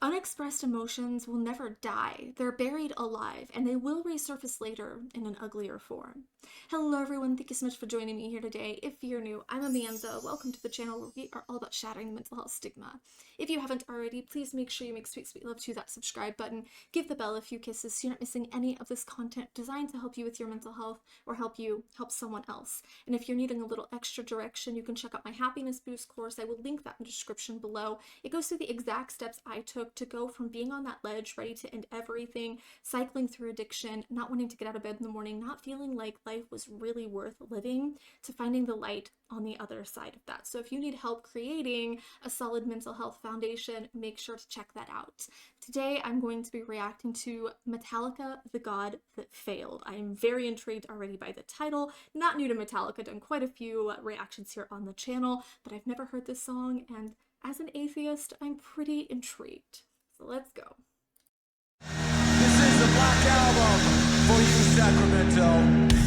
Unexpressed emotions will never die. They're buried alive, and they will resurface later in an uglier form. Hello everyone, thank you so much for joining me here today. If you're new, I'm Amanda. Welcome to the channel where we are all about shattering the mental health stigma. If you haven't already, please make sure you make sweet, sweet love to that subscribe button. Give the bell a few kisses so you're not missing any of this content designed to help you with your mental health or help you help someone else. And if you're needing a little extra direction, you can check out my Happiness Boost course. I will link that in the description below. It goes through the exact steps I took to go from being on that ledge, ready to end everything, cycling through addiction, not wanting to get out of bed in the morning, not feeling like life was really worth living, to finding the light on the other side of that. So if you need help creating a solid mental health foundation, make sure to check that out. Today, I'm going to be reacting to Metallica, The God That Failed. I am very intrigued already by the title. Not new to Metallica, done quite a few reactions here on the channel, but I've never heard this song, and as an atheist, I'm pretty intrigued. So let's go. This is the Black Album for you, Sacramento.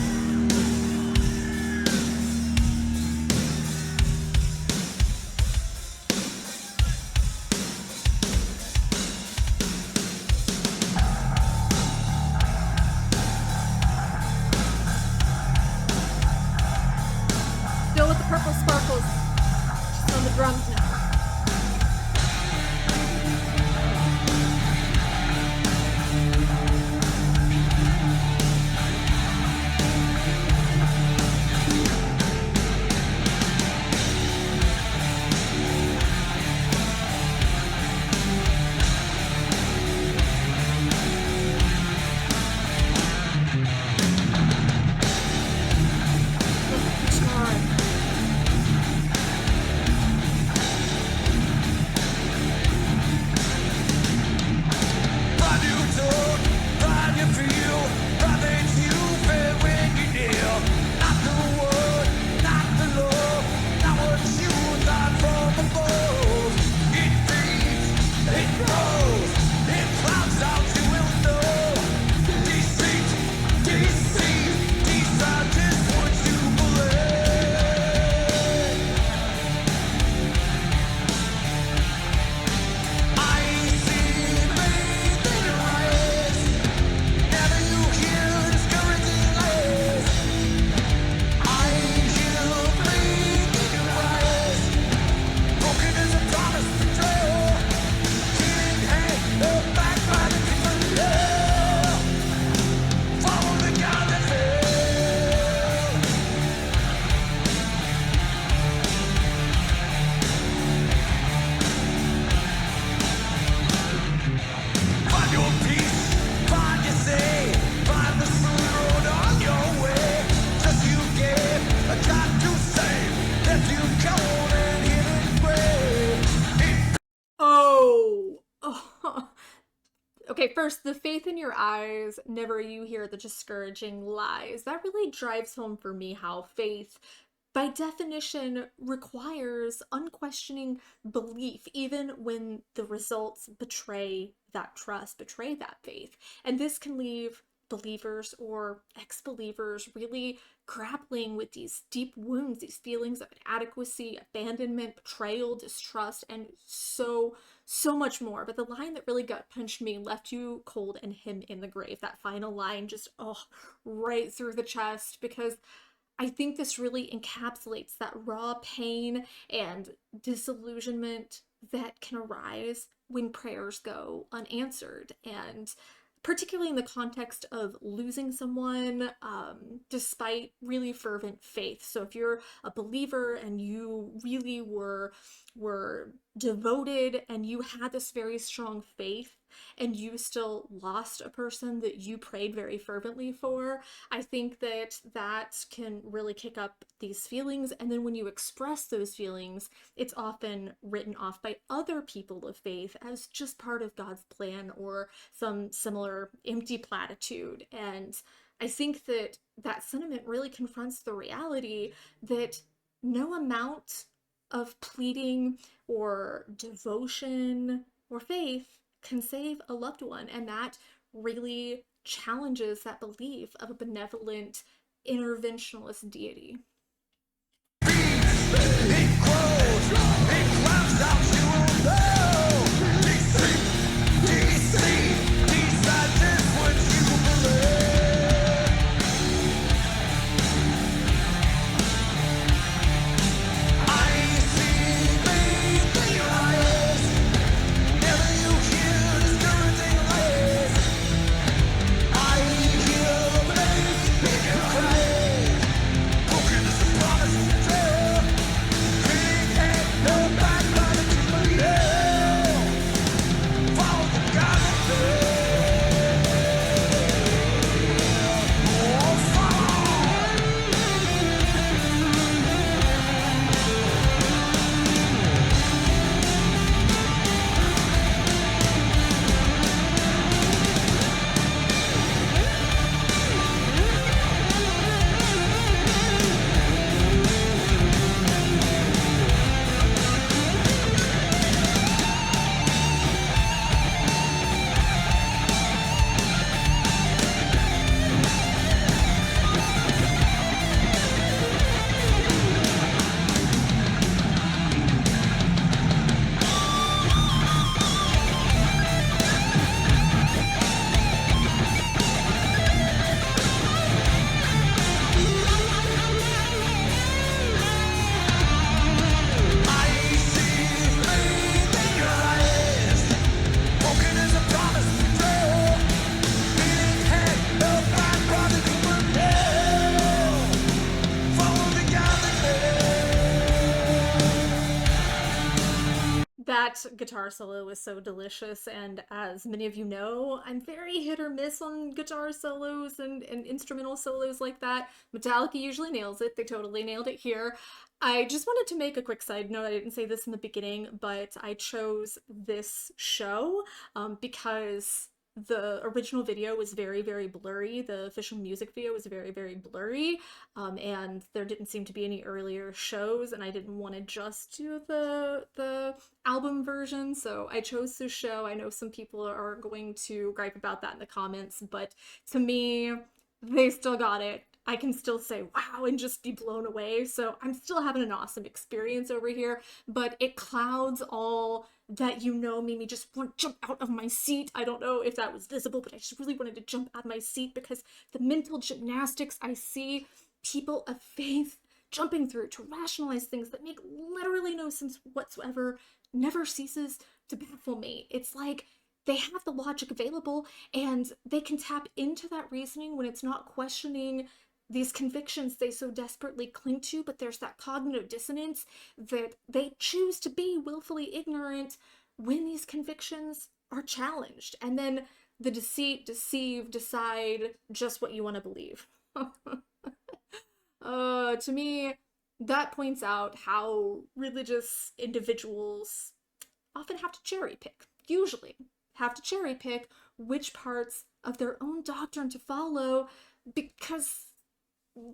Still with the purple sparkles, just on the drums now. Okay, first, the faith in your eyes, never you hear the discouraging lies. That really drives home for me how faith, by definition, requires unquestioning belief, even when the results betray that trust, betray that faith. And this can leave believers or ex-believers really grappling with these deep wounds, these feelings of inadequacy, abandonment, betrayal, distrust, and so much more. But the line that really gut punched me, left you cold and him in the grave, that final line just, right through the chest, because I think this really encapsulates that raw pain and disillusionment that can arise when prayers go unanswered, and particularly in the context of losing someone despite really fervent faith. So if you're a believer and you really were devoted and you had this very strong faith and you still lost a person that you prayed very fervently for, I think that that can really kick up these feelings. And then when you express those feelings, it's often written off by other people of faith as just part of God's plan or some similar empty platitude. And I think that that sentiment really confronts the reality that no amount of pleading or devotion or faith can save a loved one. And that really challenges that belief of a benevolent interventionalist deity. It grows, it climbs out, you will know. guitar solo was so delicious, and as many of you know, I'm very hit or miss on guitar solos and instrumental solos like that. Metallica usually nails it. They totally nailed it here. I just wanted to make a quick side note. I didn't say this in the beginning, but I chose this show because the original video was very, very blurry. The official music video was very, very blurry, and there didn't seem to be any earlier shows, and I didn't want to just do the album version, so I chose this show. I know some people are going to gripe about that in the comments, but to me, they still got it. I can still say wow and just be blown away. So I'm still having an awesome experience over here, but it clouds all that made me just want to jump out of my seat. I don't know if that was visible, but I just really wanted to jump out of my seat because the mental gymnastics I see people of faith jumping through to rationalize things that make literally no sense whatsoever never ceases to baffle me. It's like they have the logic available and they can tap into that reasoning when it's not questioning these convictions they so desperately cling to, but there's that cognitive dissonance that they choose to be willfully ignorant when these convictions are challenged. And then the deceive, decide just what you want to believe. To me, that points out how religious individuals often have to cherry pick, usually have to cherry pick which parts of their own doctrine to follow because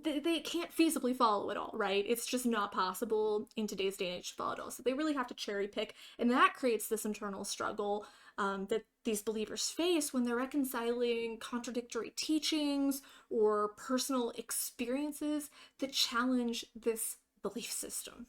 they can't feasibly follow it all, right? It's just not possible in today's day and age to follow it all. So they really have to cherry pick, and that creates this internal struggle that these believers face when they're reconciling contradictory teachings or personal experiences that challenge this belief system.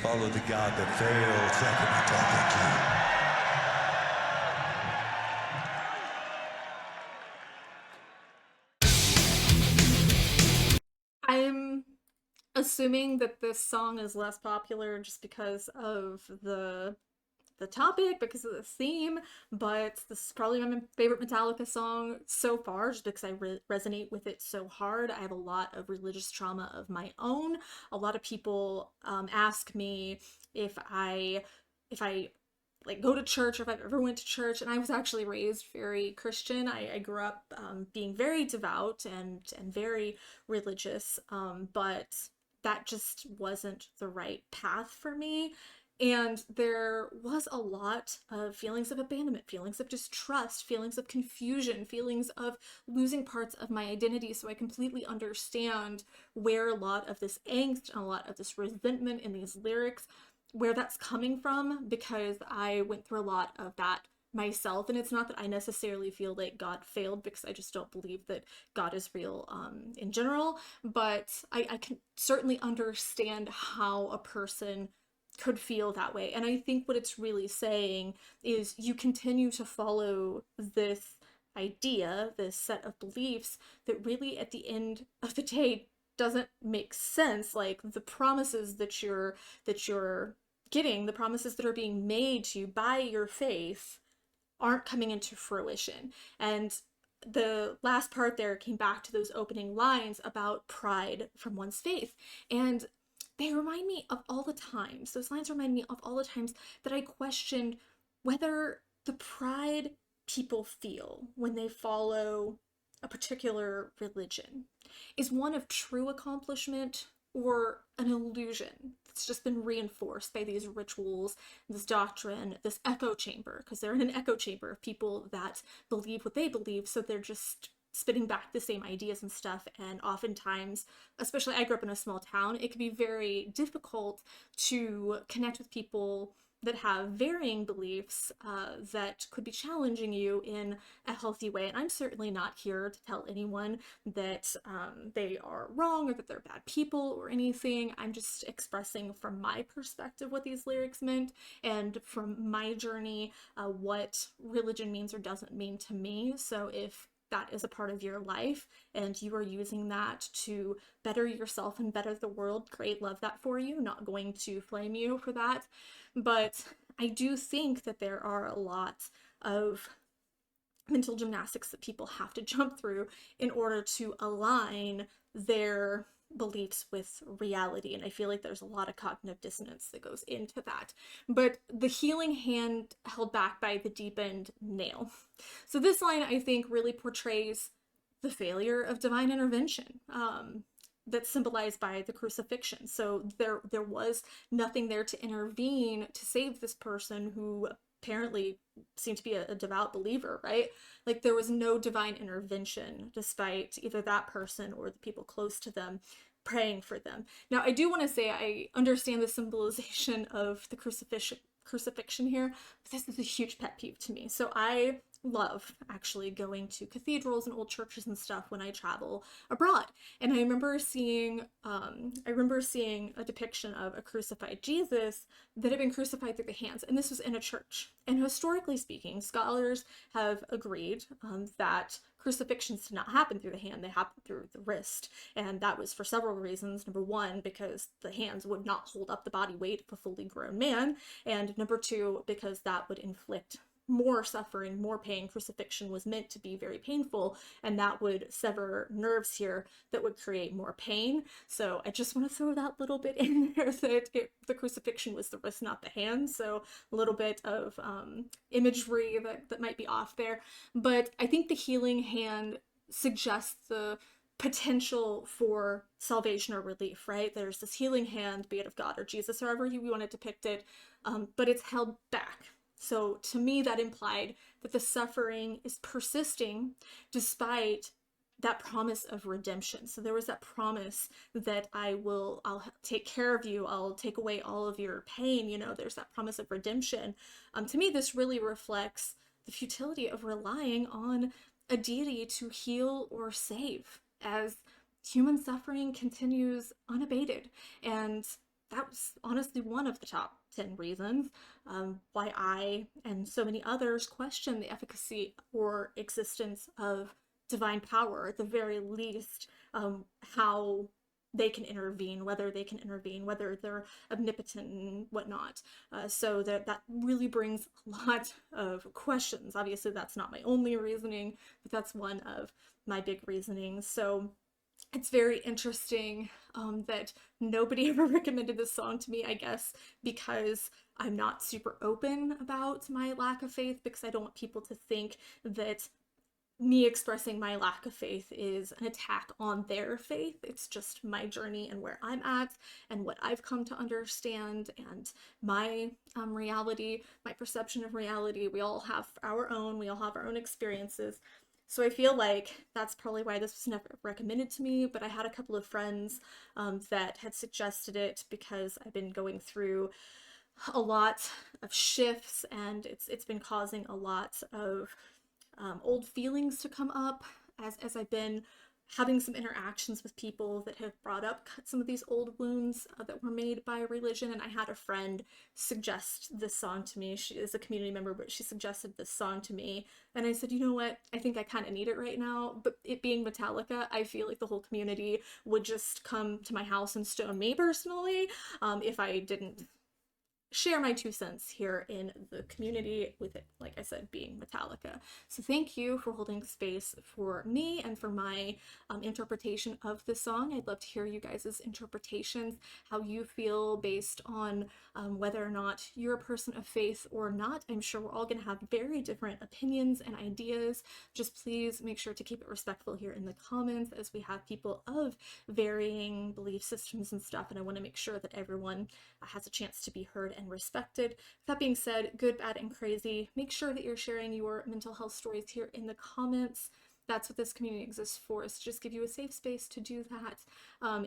Follow the God that failed, Sacramento. Thank you. I'm assuming that this song is less popular just because of the topic, because of the theme, but this is probably my favorite Metallica song so far, just because I resonate with it so hard. I have a lot of religious trauma of my own. A lot of people ask me if I like go to church or if I've ever went to church, and I was actually raised very Christian. I grew up being very devout and very religious, but that just wasn't the right path for me. And there was a lot of feelings of abandonment, feelings of distrust, feelings of confusion, feelings of losing parts of my identity. So I completely understand where a lot of this angst and a lot of this resentment in these lyrics, where that's coming from, because I went through a lot of that myself. And it's not that I necessarily feel like God failed, because I just don't believe that God is real in general, but I can certainly understand how a person could feel that way. And I think what it's really saying is you continue to follow this idea, this set of beliefs that really at the end of the day doesn't make sense. Like the promises that you're getting, the promises that are being made to you by your faith aren't coming into fruition. And the last part there came back to those opening lines about pride from one's faith. And they remind me of all the times, those lines remind me of all the times that I questioned whether the pride people feel when they follow a particular religion is one of true accomplishment or an illusion that's just been reinforced by these rituals, this doctrine, this echo chamber, because they're in an echo chamber of people that believe what they believe, so they're just spitting back the same ideas and stuff. And oftentimes, especially I grew up in a small town, it can be very difficult to connect with people that have varying beliefs that could be challenging you in a healthy way. And I'm certainly not here to tell anyone that they are wrong or that they're bad people or anything. I'm just expressing from my perspective what these lyrics meant and from my journey what religion means or doesn't mean to me. So if that is a part of your life and you are using that to better yourself and better the world, great, love that for you. Not going to flame you for that. But I do think that there are a lot of mental gymnastics that people have to jump through in order to align their beliefs with reality. And I feel like there's a lot of cognitive dissonance that goes into that. But the healing hand held back by the deepened nail. So this line, I think, really portrays the failure of divine intervention. That's symbolized by the crucifixion. So there was nothing there to intervene to save this person who apparently seemed to be a devout believer, right? Like there was no divine intervention despite either that person or the people close to them praying for them. Now, I do want to say I understand the symbolization of the crucifixion here, but this is a huge pet peeve to me. So I love actually going to cathedrals and old churches and stuff when I travel abroad. And I remember seeing a depiction of a crucified Jesus that had been crucified through the hands, and this was in a church. And historically speaking, scholars have agreed that crucifixions did not happen through the hand, they happened through the wrist. And that was for several reasons. Number one, because the hands would not hold up the body weight of a fully grown man. And number two, because that would inflict more suffering, more pain. Crucifixion was meant to be very painful, and that would sever nerves here that would create more pain. So I just want to throw that little bit in there that the crucifixion was the wrist, not the hand. So a little bit of imagery that might be off there. But I think the healing hand suggests the potential for salvation or relief, right? There's this healing hand, be it of God or Jesus, however you want to depict it, but it's held back. So to me, that implied that the suffering is persisting despite that promise of redemption. So there was that promise that I'll take care of you, I'll take away all of your pain. You know, there's that promise of redemption. To me, this really reflects the futility of relying on a deity to heal or save, as human suffering continues unabated. And that was honestly one of the top 10 reasons why I and so many others question the efficacy or existence of divine power, at the very least, how they can intervene, whether they can intervene, whether they're omnipotent and whatnot. So that really brings a lot of questions. Obviously, that's not my only reasoning, but that's one of my big reasonings. So it's very interesting that nobody ever recommended this song to me, I guess, because I'm not super open about my lack of faith, because I don't want people to think that me expressing my lack of faith is an attack on their faith. It's just my journey and where I'm at and what I've come to understand and my reality, my perception of reality. We all have our own experiences. So I feel like that's probably why this was never recommended to me, but I had a couple of friends that had suggested it because I've been going through a lot of shifts, and it's been causing a lot of old feelings to come up as I've been having some interactions with people that have brought up some of these old wounds that were made by religion. And I had a friend suggest this song to me. She is a community member, but she suggested this song to me. And I said, you know what? I think I kind of need it right now. But it being Metallica, I feel like the whole community would just come to my house and stone me personally if I didn't share my 2 cents here in the community, with it, like I said, being Metallica. So thank you for holding space for me and for my interpretation of the song. I'd love to hear you guys' interpretations, how you feel based on whether or not you're a person of faith or not. I'm sure we're all going to have very different opinions and ideas. Just please make sure to keep it respectful here in the comments, as we have people of varying belief systems and stuff, and I want to make sure that everyone has a chance to be heard and respected. That being said, good, bad, and crazy, make sure that you're sharing your mental health stories here in the comments. That's what this community exists for, is to just give you a safe space to do that.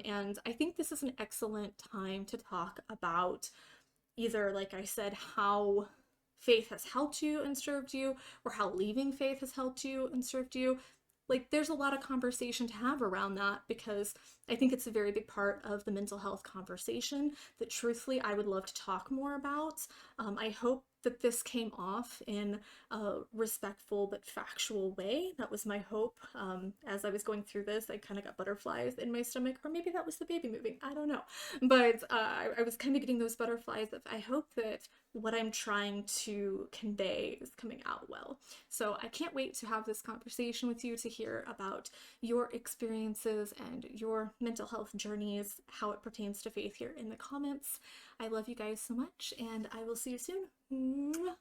And I think this is an excellent time to talk about either, like I said, how faith has helped you and served you, or how leaving faith has helped you and served you. Like, there's a lot of conversation to have around that, because I think it's a very big part of the mental health conversation that truthfully I would love to talk more about. I hope that this came off in a respectful but factual way. That was my hope. As I was going through this, I kind of got butterflies in my stomach, or maybe that was the baby moving, I don't know. But I was kind of getting those butterflies. I hope that what I'm trying to convey is coming out well. So I can't wait to have this conversation with you, to hear about your experiences and your mental health journeys, how it pertains to faith, here in the comments. I love you guys so much, and I will see you soon. Mwah.